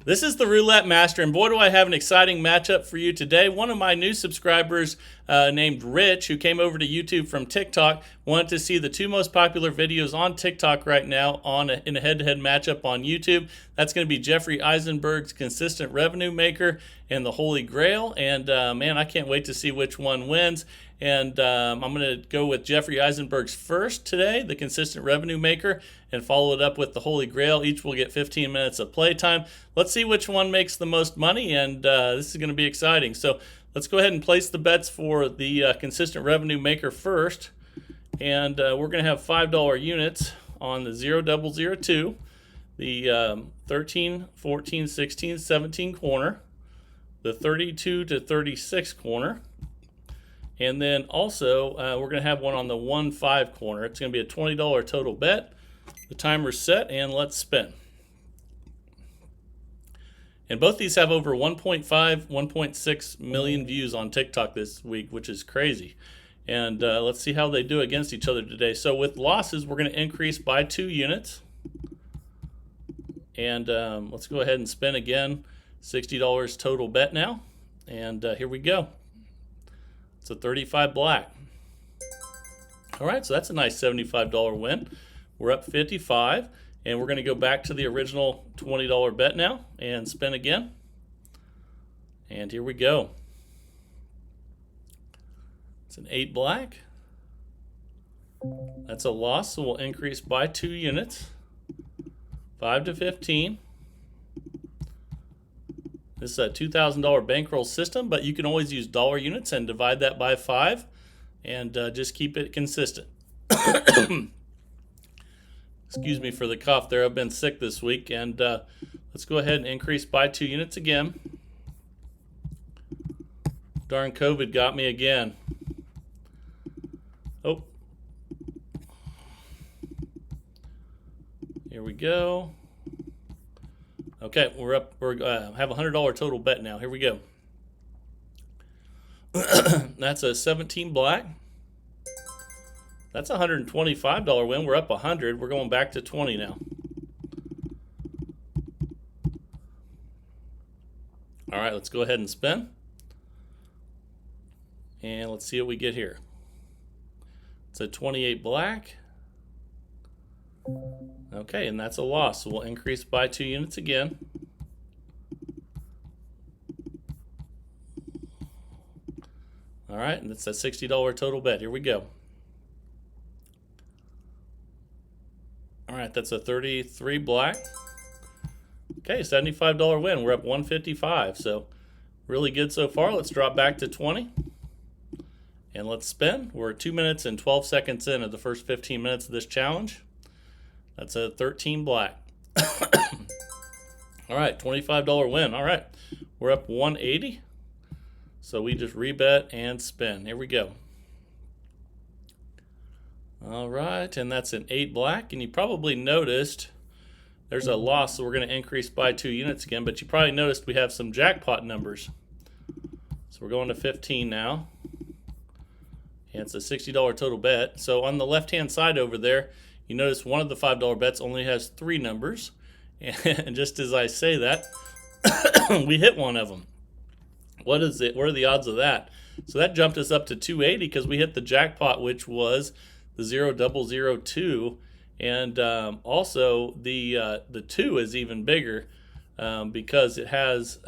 This is the Roulette Master, and boy, do I have an exciting matchup for you today. One of my new subscribers named Rich, who came over to YouTube from TikTok, wanted to see the two most popular videos on TikTok right now in a head-to-head matchup on YouTube. That's going to be Jeffrey Eisenberg's Consistent Revenue Maker and the Holy Grail. And man, I can't wait to see which one wins. And I'm going to go with Jeffrey Eisenberg's first today, the Consistent Revenue Maker, and follow it up with the Holy Grail. Each will get 15 minutes of playtime. Let's see which one makes the most money, and this is going to be exciting. So let's go ahead and place the bets for the Consistent Revenue Maker first. And we're going to have $5 units on the 0002, the 13, 14, 16, 17 corner, the 32 to 36 corner. And then also, we're going to have one on the 1-5 corner. It's going to be a $20 total bet. The timer's set, and let's spin. And both these have over 1.5, 1.6 million views on TikTok this week, which is crazy. And let's see how they do against each other today. So with losses, we're going to increase by 2 units. And let's go ahead and spin again. $60 total bet now. And here we go. It's a 35 black. All right, so that's a nice $75 win. We're up 55, and we're going to go back to the original $20 bet now and spin again. And here we go. It's an 8 black. That's a loss, so we'll increase by 2 units. 5 to 15. This is a $2,000 bankroll system, but you can always use dollar units and divide that by 5 and just keep it consistent. Excuse me for the cough there. I've been sick this week. And let's go ahead and increase by 2 units again. Darn COVID got me again. Oh. Here we go. Okay, we're up. We have a $100 total bet now. Here we go. That's a 17 black. That's a $125 win. We're up 100. We're going back to 20 now. All right, let's go ahead and spin. And let's see what we get here. It's a 28 black. Okay, and that's a loss, so we'll increase by 2 units again. All right, and that's a $60 total bet. Here we go. All right, that's a 33 black. Okay, $75 win. We're up 155, so really good so far. Let's drop back to 20. And let's spin. We're 2 minutes and 12 seconds in of the first 15 minutes of this challenge. That's a 13 black. All right, $25 win. All right, we're up 180. So we just rebet and spin. Here we go. All right, and that's an 8 black. And you probably noticed there's a loss, so we're going to increase by 2 units again. But you probably noticed we have some jackpot numbers. So we're going to 15 now. And it's a $60 total bet. So on the left-hand side over there, you notice one of the $5 bets only has 3 numbers. And just as I say that, we hit one of them. What is it? What are the odds of that? So that jumped us up to 280 because we hit the jackpot, which was the 0002. And also the 2 is even bigger because it has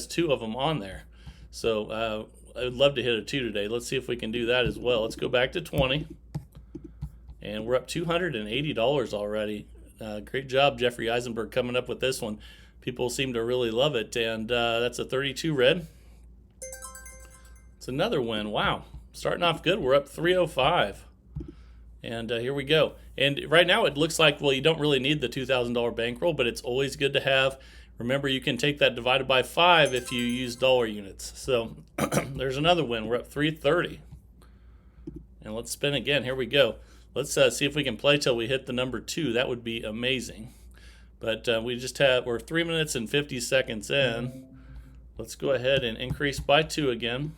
2 of them on there. So I would love to hit a 2 today. Let's see if we can do that as well. Let's go back to 20. And we're up $280 already. Great job, Jeffrey Eisenberg, coming up with this one. People seem to really love it. And that's a 32 red. It's another win. Wow. Starting off good. We're up 305. And here we go. And right now it looks like, well, you don't really need the $2,000 bankroll, but it's always good to have. Remember, you can take that divided by 5 if you use dollar units. So there's another win. We're up 330. And let's spin again. Here we go. Let's see if we can play till we hit the number 2. That would be amazing. But we're 3 minutes and 50 seconds in. Let's go ahead and increase by 2 again.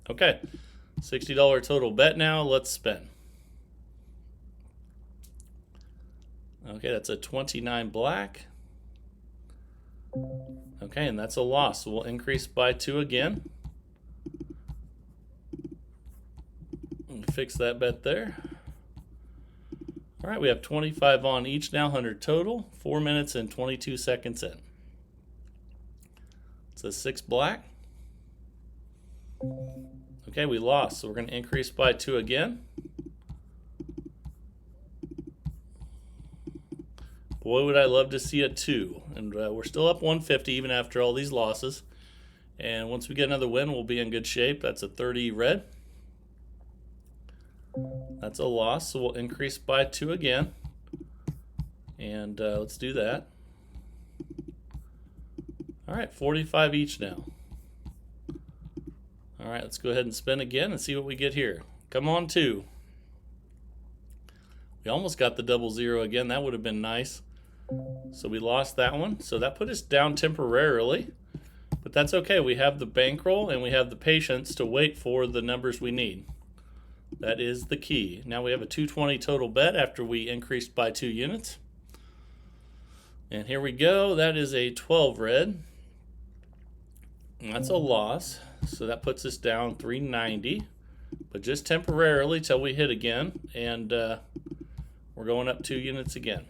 Okay, $60 total bet now. Let's spin. Okay, that's a 29 black. Okay, and that's a loss. So we'll increase by 2 again. And fix that bet there. All right, we have 25 on each now, 100 total, 4 minutes and 22 seconds in. It's a 6 black. Okay, we lost, so we're going to increase by 2 again. Boy, would I love to see a 2. And we're still up 150 even after all these losses. And once we get another win, we'll be in good shape. That's a 30 red. That's a loss, so we'll increase by 2 again. And let's do that. All right, 45 each now. All right, let's go ahead and spin again and see what we get here. Come on, 2. We almost got the double zero again. That would have been nice. So we lost that one. So that put us down temporarily. But that's okay. We have the bankroll and we have the patience to wait for the numbers we need. That is the key. Now we have a 220 total bet after we increased by 2 units. And here we go. That is a 12 red. And that's a loss. So that puts us down 390. But just temporarily till we hit again. And we're going up 2 units again.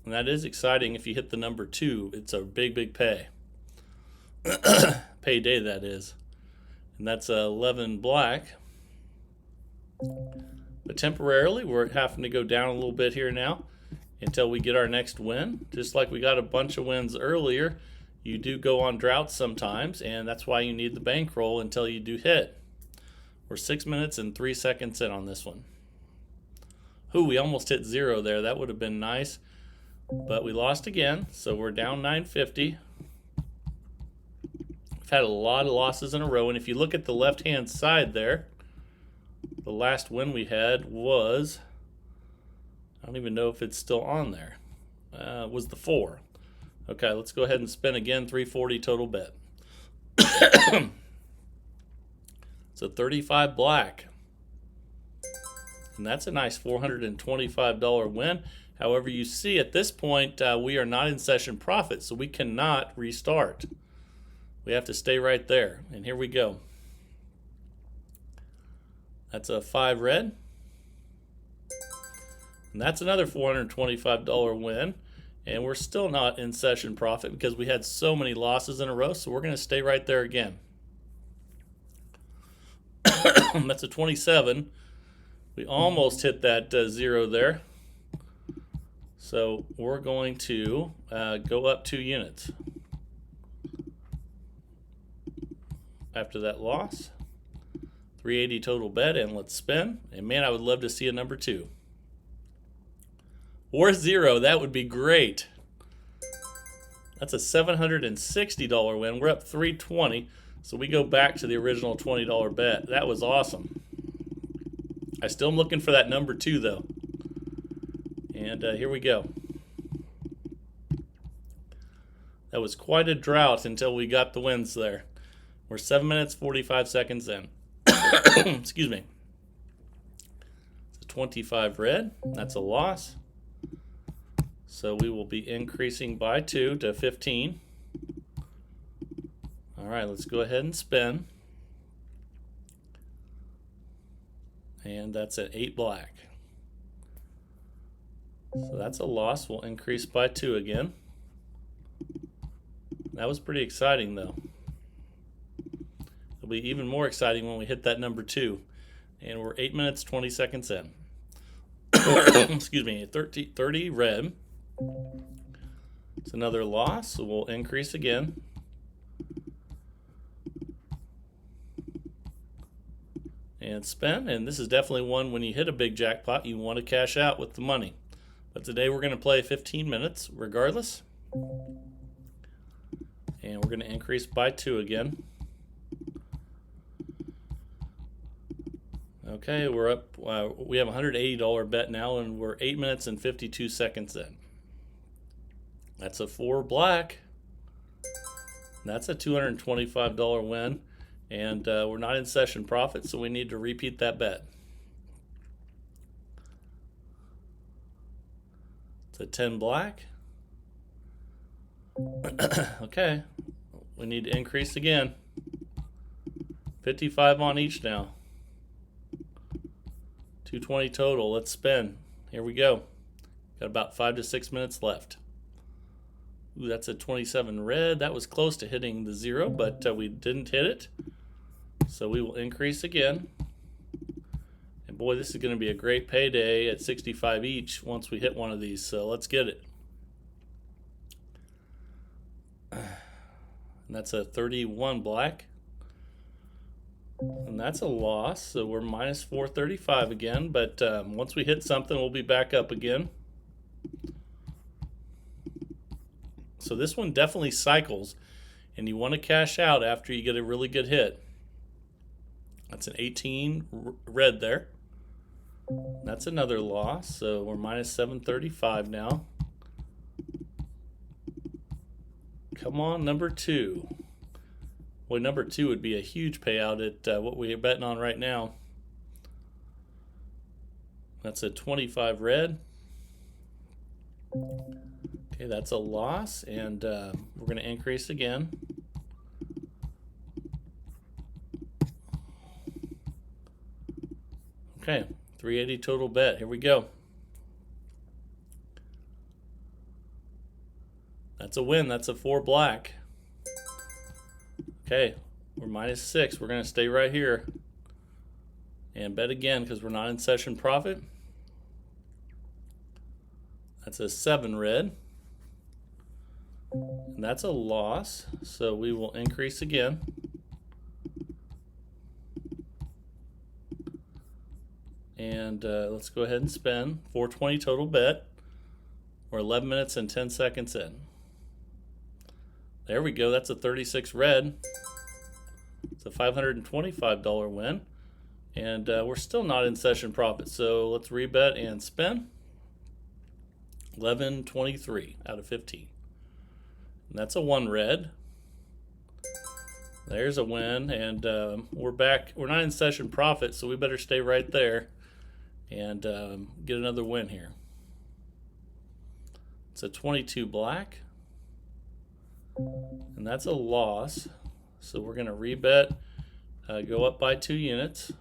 And that is exciting if you hit the number 2. It's a big, big pay. Payday, that is. And that's 11 black. But temporarily, we're having to go down a little bit here now until we get our next win. Just like we got a bunch of wins earlier, you do go on droughts sometimes, and that's why you need the bankroll until you do hit. We're 6 minutes and 3 seconds in on this one. Ooh, we almost hit 0 there. That would have been nice. But we lost again, so we're down 950. We've had a lot of losses in a row, and if you look at the left-hand side there, the last win we had was, I don't even know if it's still on there, was the 4. Okay, let's go ahead and spin again, 340 total bet. So 35 black. And that's a nice $425 win. However, you see at this point, we are not in session profit, so we cannot restart. We have to stay right there. And here we go. That's a 5 red. And that's another $425 win. And we're still not in session profit because we had so many losses in a row, so we're going to stay right there again. That's a 27. We almost hit that 0 there. So we're going to go up 2 units after that loss. 380 total bet, and let's spin. And man, I would love to see a number 2. Or 0, that would be great. That's a $760 win. We're up 320, so we go back to the original $20 bet. That was awesome. I still am looking for that number 2 though. And here we go. That was quite a drought until we got the wins there. We're 7 minutes, 45 seconds in. Excuse me. It's a 25 red. That's a loss. So we will be increasing by 2 to 15. All right, let's go ahead and spin. And that's at 8 black. So that's a loss. We'll increase by 2 again. That was pretty exciting though. It'll be even more exciting when we hit that number 2. And we're 8 minutes, 20 seconds in. Excuse me, 30 red. It's another loss, so we'll increase again. And spin, and this is definitely one when you hit a big jackpot, you want to cash out with the money. But today we're going to play 15 minutes regardless. And we're going to increase by 2 again. Okay, we're up. We have a $180 bet now, and we're 8 minutes and 52 seconds in. That's a 4 black. That's a $225 win. And we're not in session profit, so we need to repeat that bet. It's a 10 black. Okay, we need to increase again. 55 on each now. 220 total. Let's spin. Here we go. Got about 5 to 6 minutes left. Ooh, that's a 27 red. That was close to hitting the 0, but we didn't hit it. So we will increase again. And boy, this is going to be a great payday at 65 each once we hit one of these. So let's get it. And that's a 31 black. And that's a loss, so we're minus 435 again, but once we hit something, we'll be back up again. So this one definitely cycles, and you want to cash out after you get a really good hit. That's an 18 red there. That's another loss, so we're minus 735 now. Come on, number 2. Boy, number 2 would be a huge payout at what we're betting on right now. That's a 25 red. Okay, that's a loss, and we're going to increase again. Okay, 380 total bet. Here we go. That's a win. That's a 4 black. Okay, we're minus 6. We're going to stay right here and bet again because we're not in session profit. That's a 7 red. And that's a loss, so we will increase again. And let's go ahead and spin. 420 total bet. We're 11 minutes and 10 seconds in. There we go. That's a 36 red. It's a $525 win. And we're still not in session profit. So let's rebet and spin. 11.23 out of 15. And that's a 1 red. There's a win. And we're back. We're not in session profit, so we better stay right there and get another win here. It's a 22 black. And that's a loss. So we're going to rebet, go up by 2 units.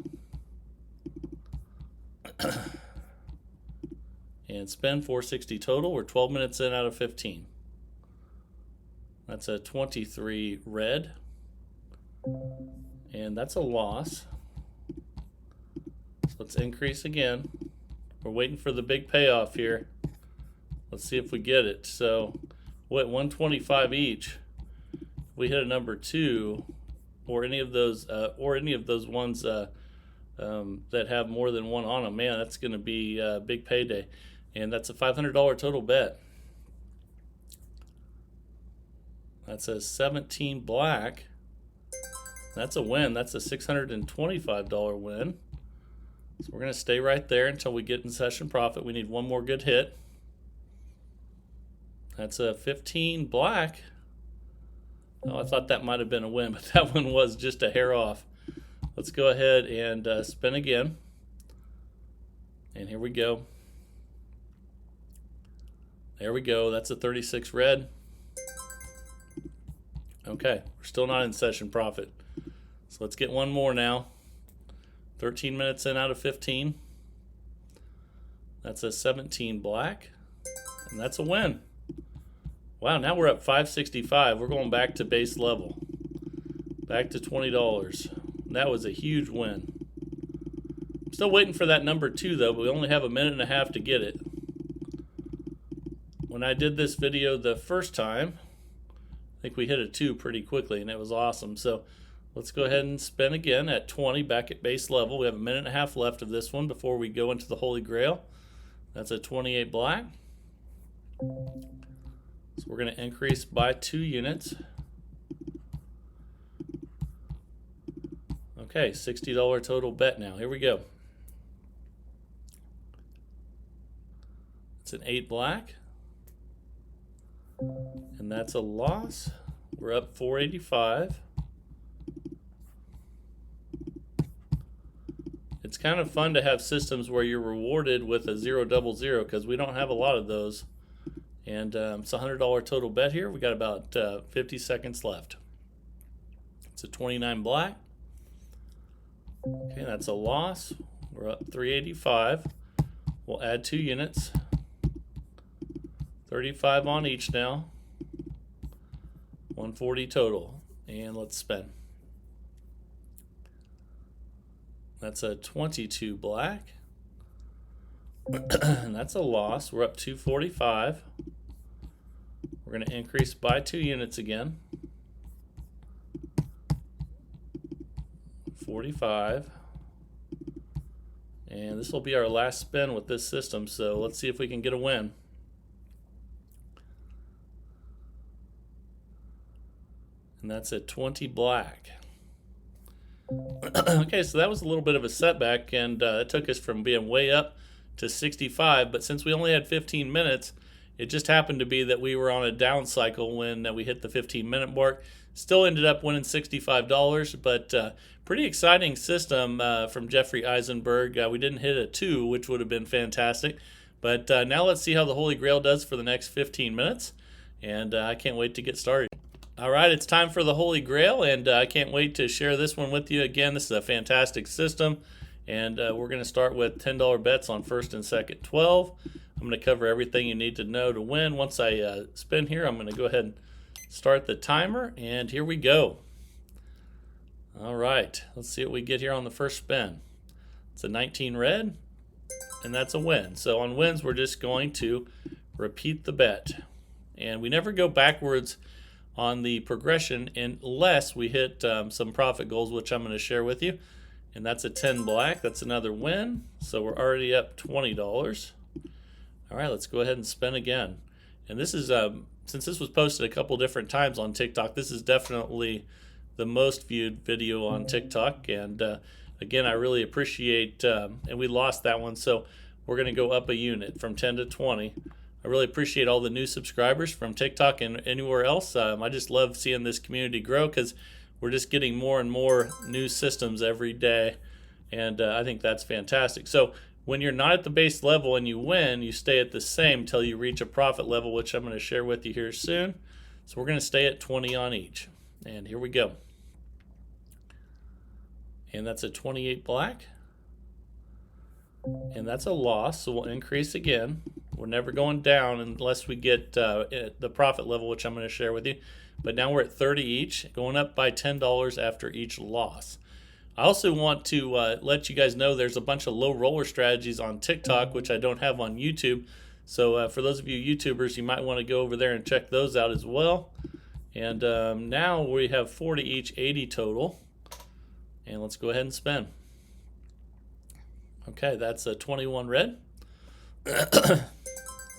And spend 460 total. We're 12 minutes in out of 15. That's a 23 red. And that's a loss. So let's increase again. We're waiting for the big payoff here. Let's see if we get it. So what, 125 each. If we hit a number 2, or any of those ones that have more than 1 on them, man, that's going to be a big payday. And that's a $500 total bet. That's a 17 black. That's a win. That's a $625 win. So we're going to stay right there until we get in session profit. We need one more good hit. That's a 15 black. Oh, I thought that might have been a win, but that one was just a hair off. Let's go ahead and spin again. And here we go. There we go. That's a 36 red. Okay, we're still not in session profit. So let's get one more now. 13 minutes in out of 15. That's a 17 black. And that's a win. Wow, now we're up 565. We're going back to base level. Back to $20. That was a huge win. I'm still waiting for that number 2 though, but we only have a minute and a half to get it. When I did this video the first time, I think we hit a 2 pretty quickly and it was awesome. So let's go ahead and spin again at 20 back at base level. We have a minute and a half left of this one before we go into the Holy Grail. That's a 28 black. So we're going to increase by 2 units. Okay, $60 total bet now. Here we go. It's an 8 black. And that's a loss. We're up 485. It's kind of fun to have systems where you're rewarded with a 0 double 0 because we don't have a lot of those. And it's a $100 total bet here. We got about 50 seconds left. It's a 29 black. Okay, that's a loss. We're up 385. We'll add 2 units. 35 on each now. 140 total. And let's spin. That's a 22 black. And that's a loss. We're up 245. We're going to increase by 2 units again. 45. And this will be our last spin with this system, so let's see if we can get a win. And that's a 20 black. Okay, so that was a little bit of a setback, and it took us from being way up to 65, but since we only had 15 minutes, it just happened to be that we were on a down cycle when we hit the 15-minute mark. Still ended up winning $65, but pretty exciting system from Jeffrey Eisenberg. We didn't hit a 2, which would have been fantastic, but now let's see how the Holy Grail does for the next 15 minutes, and I can't wait to get started. All right, it's time for the Holy Grail, and I can't wait to share this one with you. Again, this is a fantastic system, and we're going to start with $10 bets on first and second 12. I'm going to cover everything you need to know to win. Once I spin here, I'm going to go ahead and start the timer, and here we go. All right, let's see what we get here on the first spin. It's a 19 red, and that's a win. So on wins, we're just going to repeat the bet, and we never go backwards on the progression unless we hit some profit goals, which I'm going to share with you. And that's a 10 black. That's another win. So we're already up $20. All right, let's go ahead and spin again. And this is, since this was posted a couple different times on TikTok, this is definitely the most viewed video on TikTok. And again, I really appreciate, and we lost that one, so we're going to go up a unit from 10 to 20. I really appreciate all the new subscribers from TikTok and anywhere else. I just love seeing this community grow because we're just getting more and more new systems every day, and I think that's fantastic. So when you're not at the base level and you win, you stay at the same until you reach a profit level, which I'm going to share with you here soon. So we're going to stay at 20 on each, and here we go. And that's a 28 black, and that's a loss, so we'll increase again. We're never going down unless we get the profit level, which I'm going to share with you. But now we're at 30 each, going up by $10 after each loss. I also want to let you guys know there's a bunch of low roller strategies on TikTok, which I don't have on YouTube. So for those of you YouTubers, you might want to go over there and check those out as well. And now we have 40 each, 80 total. And let's go ahead and spin. Okay, that's a 21 red.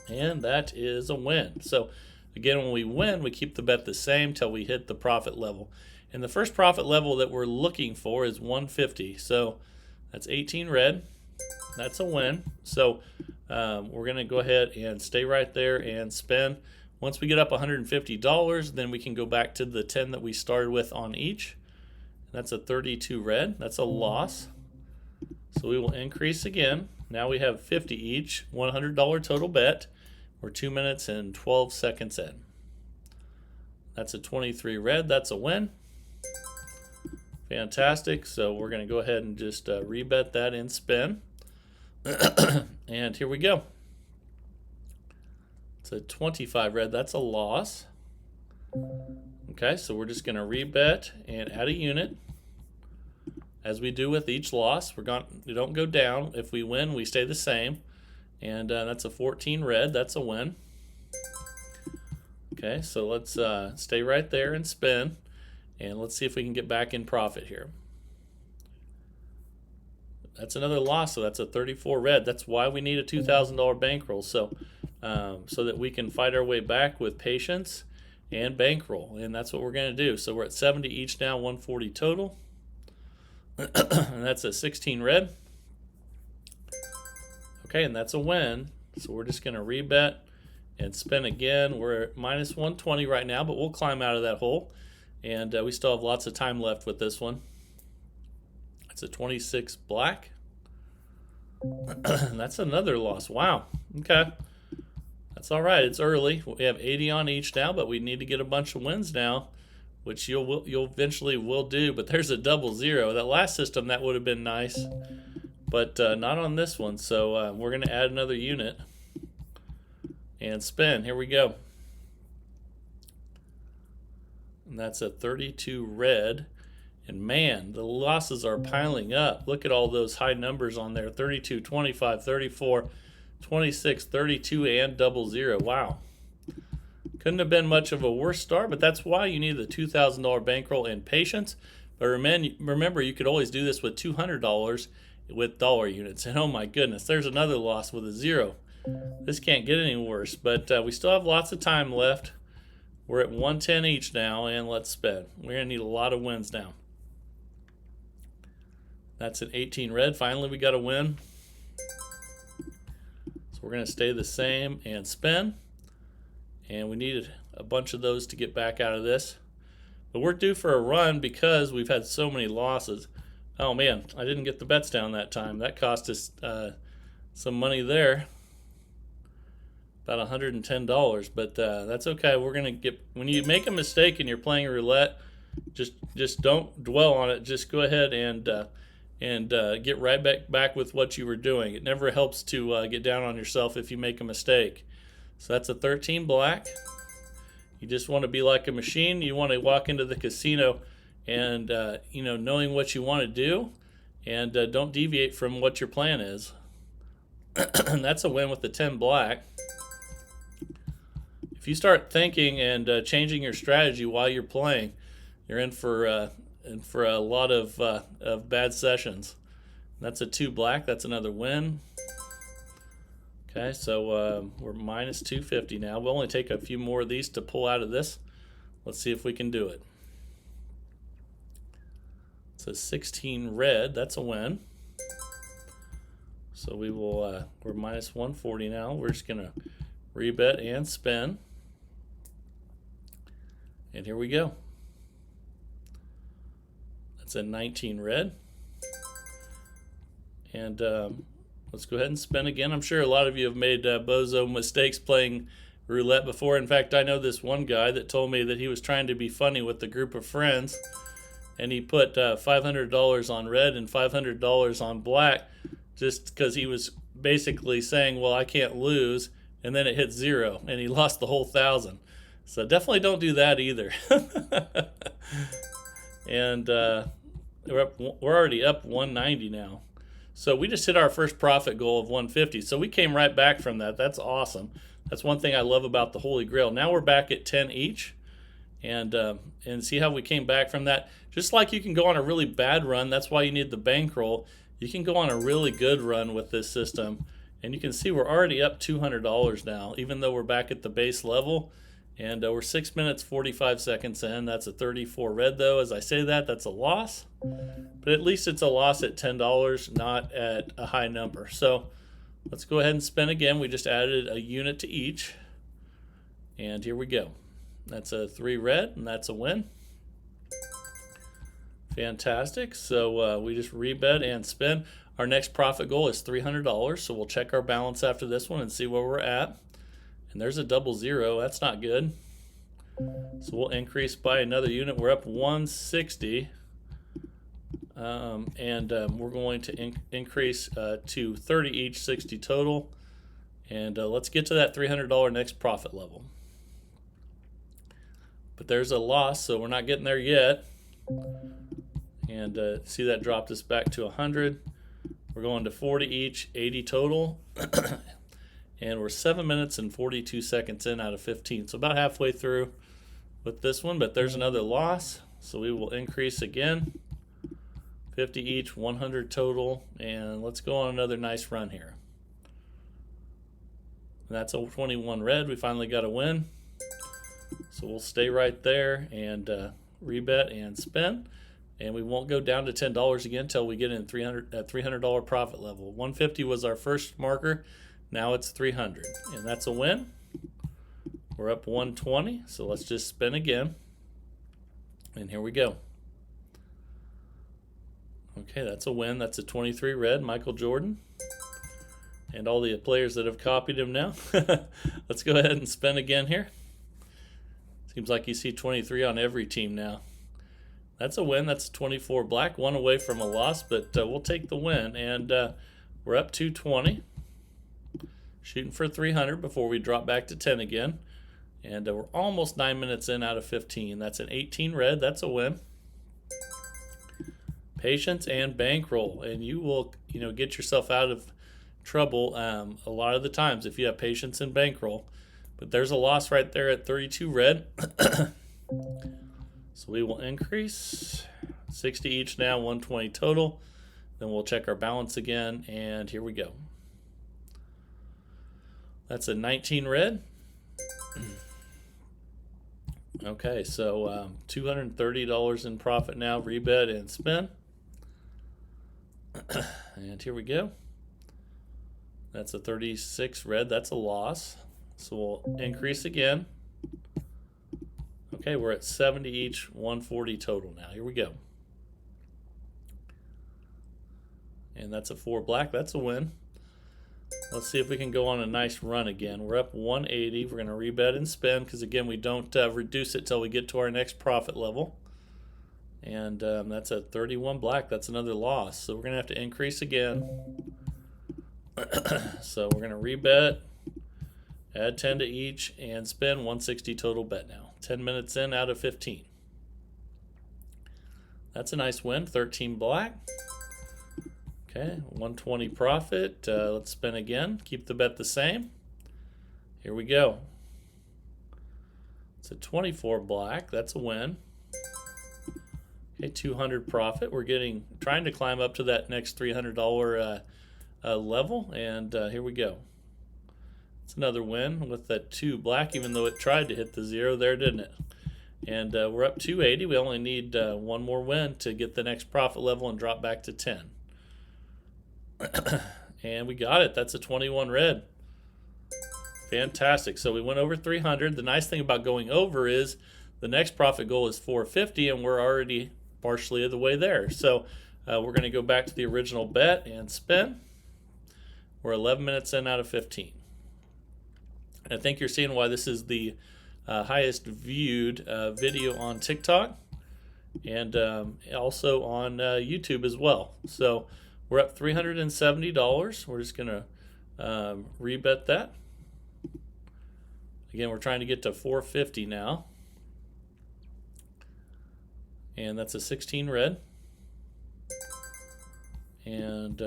And that is a win. So again, when we win, we keep the bet the same till we hit the profit level. And the first profit level that we're looking for is 150. So that's 18 red. That's a win. So we're going to go ahead and stay right there and spin. Once we get up $150, then we can go back to the 10 that we started with on each. That's a 32 red. That's a loss. So we will increase again. Now we have 50 each, $100 total bet. We're 2 minutes and 12 seconds in. That's a 23 red. That's a win. Fantastic. So we're going to go ahead and just rebet that and spin. And here we go. It's a 25 red. That's a loss. Okay, so we're just going to rebet and add a unit. As we do with each loss, we don't go down. If we win, we stay the same. And that's a 14 red. That's a win. Okay, so let's stay right there and spin. And let's see if we can get back in profit here. That's another loss, so that's a 34 red. That's why we need a $2,000 bankroll, so that we can fight our way back with patience and bankroll. And that's what we're going to do. So we're at 70 each now, 140 total. And that's a 16 red. Okay, and that's a win. So we're just going to rebet and spin again. We're at minus 120 right now, but we'll climb out of that hole. And we still have lots of time left with this one. It's a 26 black. And that's another loss. Wow. Okay. That's all right. It's early. We have 80 on each now, but we need to get a bunch of wins now, which you'll eventually will do. But there's a double zero. That last system, that would have been nice, but not on this one. So we're going to add another unit and spin. Here we go. And that's a 32 red. And man, the losses are piling up. Look at all those high numbers on there. 32, 25, 34, 26, 32, and double zero. Wow. Couldn't have been much of a worse start, but that's why you need the $2,000 bankroll and patience. But remember, you could always do this with $200 with dollar units. And oh my goodness, there's another loss with a zero. This can't get any worse, but we still have lots of time left. We're at 110 each now, and let's spin. We're going to need a lot of wins now. That's an 18 red. Finally, we got a win. So we're going to stay the same and spin. And we needed a bunch of those to get back out of this. But we're due for a run because we've had so many losses. Oh man, I didn't get the bets down that time. That cost us some money there. About $110, but that's okay. We're gonna get, when you make a mistake and you're playing roulette, just don't dwell on it. Just go ahead and get right back with what you were doing. It never helps to get down on yourself if you make a mistake. So that's a 13 black. You just want to be like a machine. You want to walk into the casino and knowing what you want to do, and don't deviate from what your plan is. And that's a win with the 10 black. If you start thinking and changing your strategy while you're playing, you're in for a lot of bad sessions. That's a 2 black. That's another win. Okay, so we're minus 250 now. We'll only take a few more of these to pull out of this. Let's see if we can do it. It's a 16 red. That's a win. So we will. We're minus 140 now. We're just gonna rebet and spin. And here we go. That's a 19 red. And let's go ahead and spin again. I'm sure a lot of you have made bozo mistakes playing roulette before. In fact, I know this one guy that told me that he was trying to be funny with a group of friends, and he put $500 on red and $500 on black just because he was basically saying, well, I can't lose, and then it hit zero, and he lost the whole 1,000. So definitely don't do that either. And we're already up 190 now. So we just hit our first profit goal of 150. So we came right back from that. That's awesome. That's one thing I love about the Holy Grail. Now we're back at 10 each. And see how we came back from that. Just like you can go on a really bad run, that's why you need the bankroll. You can go on a really good run with this system. And you can see we're already up $200 now, even though we're back at the base level. And we're 6 minutes 45 seconds in. That's a 34 red though. As I say that, that's a loss. But at least it's a loss at $10, not at a high number. So let's go ahead and spin again. We just added a unit to each. And here we go. That's a 3 red, and that's a win. Fantastic. So we just rebet and spin. Our next profit goal is $300. So we'll check our balance after this one and see where we're at. And there's a double zero. That's not good. So we'll increase by another unit. We're up 160. We're going to increase to 30 each, 60 total. And let's get to that $300 next profit level. But there's a loss, so we're not getting there yet. And see, that dropped us back to 100. We're going to 40 each, 80 total. And we're 7 minutes and 42 seconds in out of 15. So about halfway through with this one, but there's another loss. So we will increase again. 50 each, 100 total. And let's go on another nice run here. And that's a 21 red. We finally got a win. So we'll stay right there and rebet and spin. And we won't go down to $10 again until we get in $300 profit level. 150 was our first marker. Now it's 300, and that's a win. We're up 120, so let's just spin again. And here we go. Okay, that's a win. That's a 23 red, Michael Jordan. and all the players that have copied him now. Let's go ahead and spin again here. Seems like you see 23 on every team now. That's a win. That's 24 black, one away from a loss, but we'll take the win. And we're up 220. Shooting for 300 before we drop back to 10 again. And we're almost 9 minutes in out of 15. That's an 18 red. That's a win. Patience and bankroll, and you will, get yourself out of trouble a lot of the times if you have patience and bankroll. But there's a loss right there at 32 red. So we will increase 60 each now, 120 total. Then we'll check our balance again, and here we go. That's a 19 red. Okay, so $230 in profit now, rebet and spin. And here we go. That's a 36 red. That's a loss. So we'll increase again. Okay, we're at 70 each, 140 total now. Here we go. And that's a 4 black. That's a win. Let's see if we can go on a nice run again. We're up 180. We're going to rebet and spin because, again, we don't reduce it till we get to our next profit level. And that's a 31 black. That's another loss. So we're going to have to increase again. So we're going to rebet, add 10 to each, and spin 160 total bet now. 10 minutes in out of 15. That's a nice win. 13 black. Okay, 120 profit. Let's spin again. Keep the bet the same. Here we go. It's a 24 black. That's a win. Okay, 200 profit. We're trying to climb up to that next $300 level, and here we go. It's another win with that 2 black, even though it tried to hit the 0 there, didn't it? And we're up 280. We only need one more win to get the next profit level and drop back to 10. And we got it. That's a 21 red. Fantastic. So we went over 300. The nice thing about going over is the next profit goal is 450, and we're already partially of the way there. So we're going to go back to the original bet and spin. We're 11 minutes in out of 15. I think you're seeing why this is the highest viewed video on TikTok and also on YouTube as well. So we're up $370. We're just going to rebet that. Again, we're trying to get to 450 now. And that's a 16 red. And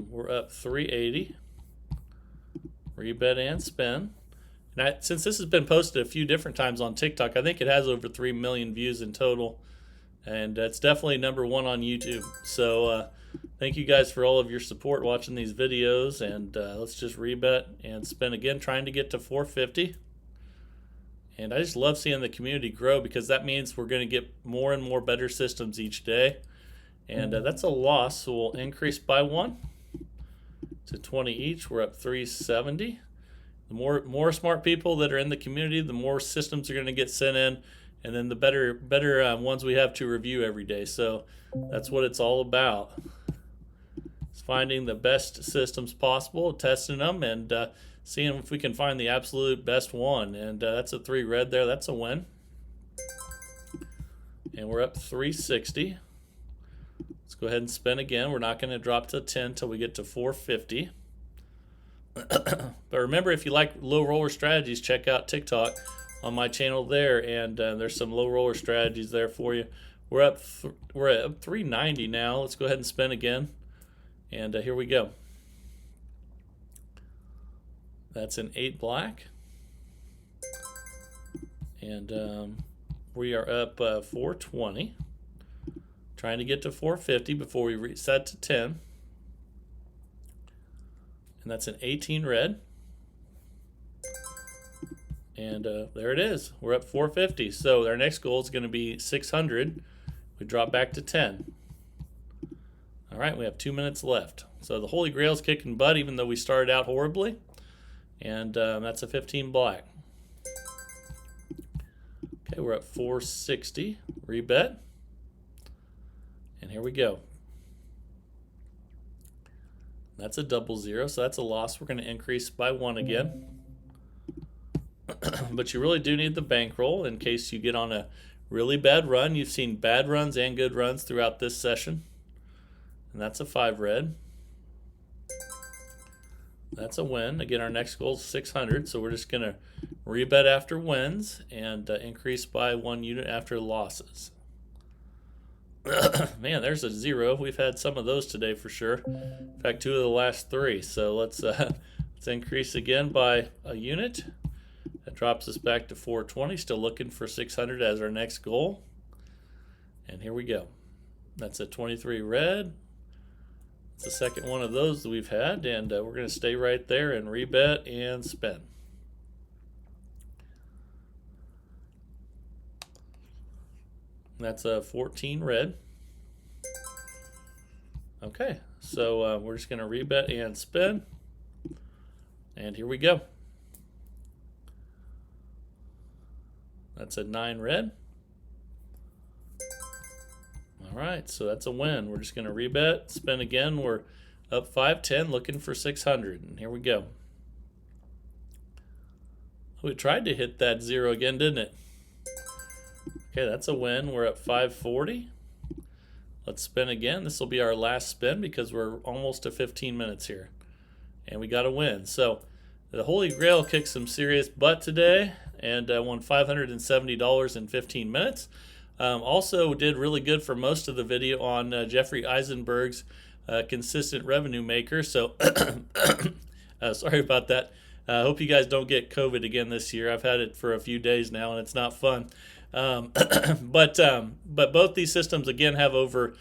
we're up 380. Rebet and spin. And since this has been posted a few different times on TikTok, I think it has over 3 million views in total. And it's definitely #1 on YouTube. So thank you guys for all of your support watching these videos. And let's just rebet and spin again, trying to get to 450. And I just love seeing the community grow because that means we're going to get more and more better systems each day. And that's a loss, so we'll increase by 1 to 20 each. We're up 370. The more smart people that are in the community, the more systems are going to get sent in, and then the better ones we have to review every day. So that's what it's all about. It's finding the best systems possible, testing them, and seeing if we can find the absolute best one. And that's a 3 red there. That's a win. And we're up 360. Let's go ahead and spin again. We're not going to drop to 10 till we get to 450. But remember, if you like low roller strategies, check out TikTok on my channel there, and there's some low roller strategies there for you. We're at 390 now. Let's go ahead and spin again. And here we go. That's an 8 black. And we are up 420. Trying to get to 450 before we reset to 10. And that's an 18 red. And there it is. We're up 450. So our next goal is going to be 600. We drop back to 10. All right, we have 2 minutes left. So the Holy Grail's kicking butt, even though we started out horribly. And that's a 15 black. Okay, we're at 460. Rebet. And here we go. That's a double zero, so that's a loss. We're going to increase by 1 again. But you really do need the bankroll in case you get on a really bad run. You've seen bad runs and good runs throughout this session. And that's a 5 red. That's a win. Again, our next goal is 600, so we're just going to rebet after wins and increase by 1 unit after losses. Man, there's a 0. We've had some of those today for sure. In fact, 2 of the last 3. So let's increase again by a unit. That drops us back to 420. Still looking for 600 as our next goal. And here we go. That's a 23 red. It's the second one of those that we've had, and we're going to stay right there and rebet and spin. That's a 14 red. Okay, so we're just going to rebet and spin. And here we go. That's a 9 red. All right, so that's a win. We're just going to rebet, spin again. We're up 510, looking for 600. And here we go. We tried to hit that 0 again, didn't it? Okay, that's a win. We're up 540. Let's spin again. This will be our last spin because we're almost to 15 minutes here. And we got a win. So the Holy Grail kicked some serious butt today and won $570 in 15 minutes. Also did really good for most of the video on Jeffrey Eisenberg's consistent revenue maker. So sorry about that. I hope you guys don't get COVID again this year. I've had it for a few days now, and it's not fun. But both these systems again have over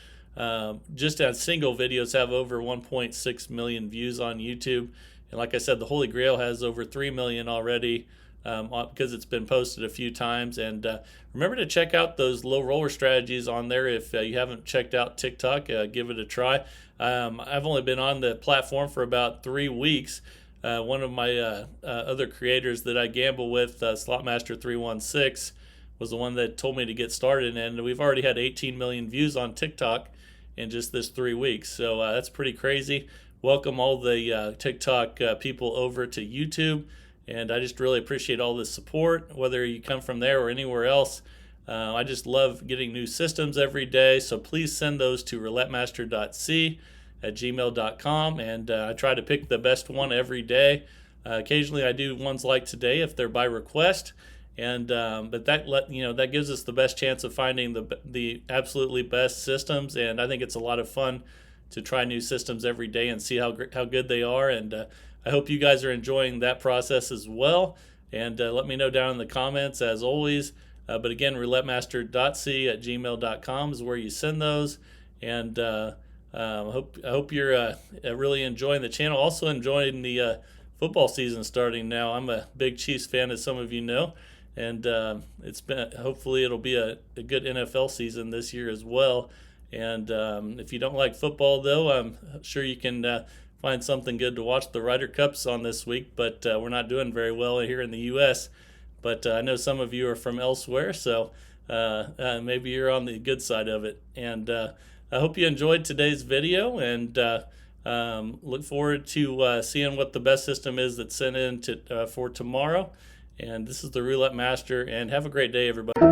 just as single videos have over 1.6 million views on YouTube. And like I said, the Holy Grail has over 3 million already. Because it's been posted a few times. And remember to check out those low roller strategies on there. If you haven't checked out TikTok, give it a try. I've only been on the platform for about 3 weeks. One of my other creators that I gamble with, Slotmaster316, was the one that told me to get started. And we've already had 18 million views on TikTok in just this 3 weeks. So that's pretty crazy. Welcome all the TikTok people over to YouTube. And I just really appreciate all the support, whether you come from there or anywhere else. I just love getting new systems every day. So please send those to roulettemaster.c@gmail.com. And I try to pick the best one every day. Occasionally I do ones like today if they're by request. And but that gives us the best chance of finding the absolutely best systems. And I think it's a lot of fun to try new systems every day and see how good they are. And I hope you guys are enjoying that process as well. And let me know down in the comments as always. But again, roulettemaster.c@gmail.com is where you send those. And I hope you're really enjoying the channel. Also enjoying the football season starting now. I'm a big Chiefs fan, as some of you know. And hopefully it'll be a good NFL season this year as well. And if you don't like football, though, I'm sure you can find something good to watch. The Ryder Cup's on this week, but we're not doing very well here in the U.S. But I know some of you are from elsewhere, so maybe you're on the good side of it. And I hope you enjoyed today's video, and look forward to seeing what the best system is that's sent in for tomorrow. And this is the Roulette Master, and have a great day, everybody.